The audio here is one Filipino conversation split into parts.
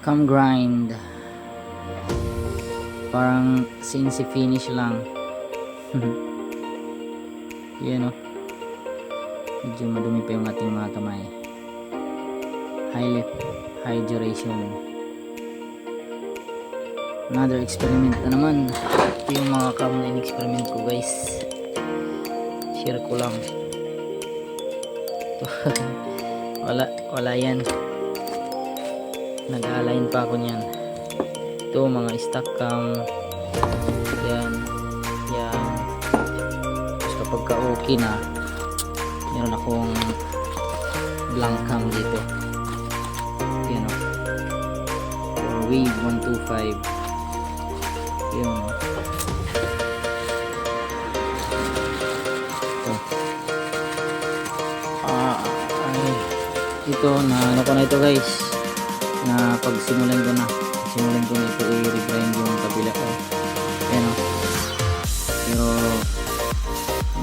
Cam grind. Parang since finish lang. Yan o. Medyo madumi pa yung ating mga kamay. High duration. Another experiment na naman. Ito yung mga cam na in-experiment ko, guys. Share ko lang. wala yan. Nag-align pa ako niyan. Ito mga stock cam. Yan. Tapos kapag ka-okay na, meron akong blank cam dito. Yan o. Wave 125. Yan. Ito na ano ko na ito, guys, na pagsimulan ko na ito i-regrind yung kabila ko. Ayan o. Pero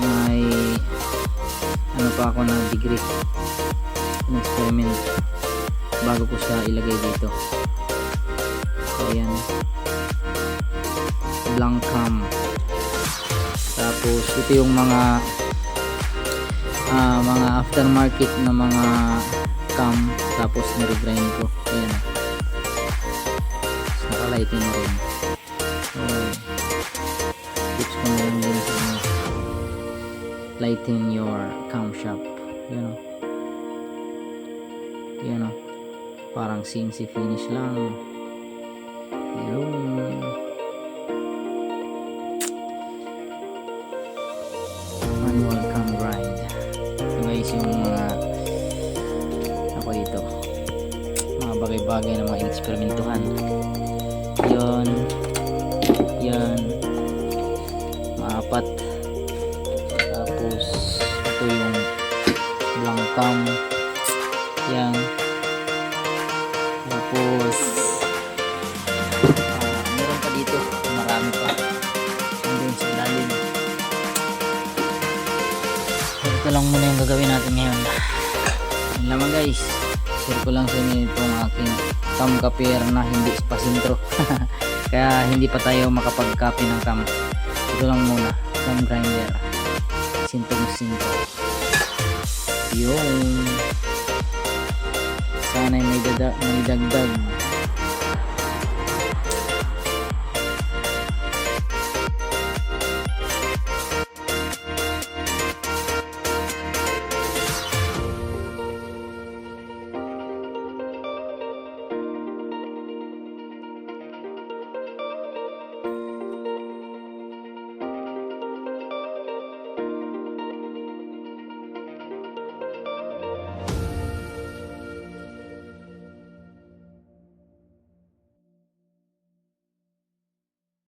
may ano pa ako na degree in experiment bago ko siya ilagay dito. So ayan, blank cam. Tapos ito yung mga aftermarket na mga cam, tapos nire-grind ko. Ayan, nakalighting na rin. Tips ko na rin din sa inyo, lighten your cam shop. Yan o, parang CNC finish lang. Yun, manual cam grind. So guys, yung mga ako dito, mga bagay-bagay na mga ineksperimentuhan. Yan, maapat. Tapos ito yung blank cam. Yan. Tapos meron pa dito, marami pa doon sa ilalim. Ito lang muna yung gagawin natin ngayon. Yun lamang, guys. Share ko lang sa inyo itong aking cam copier na hindi pa sintro. Kaya hindi pa tayo makapag-copy ng cam. Ito lang muna, cam grinder sintro. Yun, sana may dagdag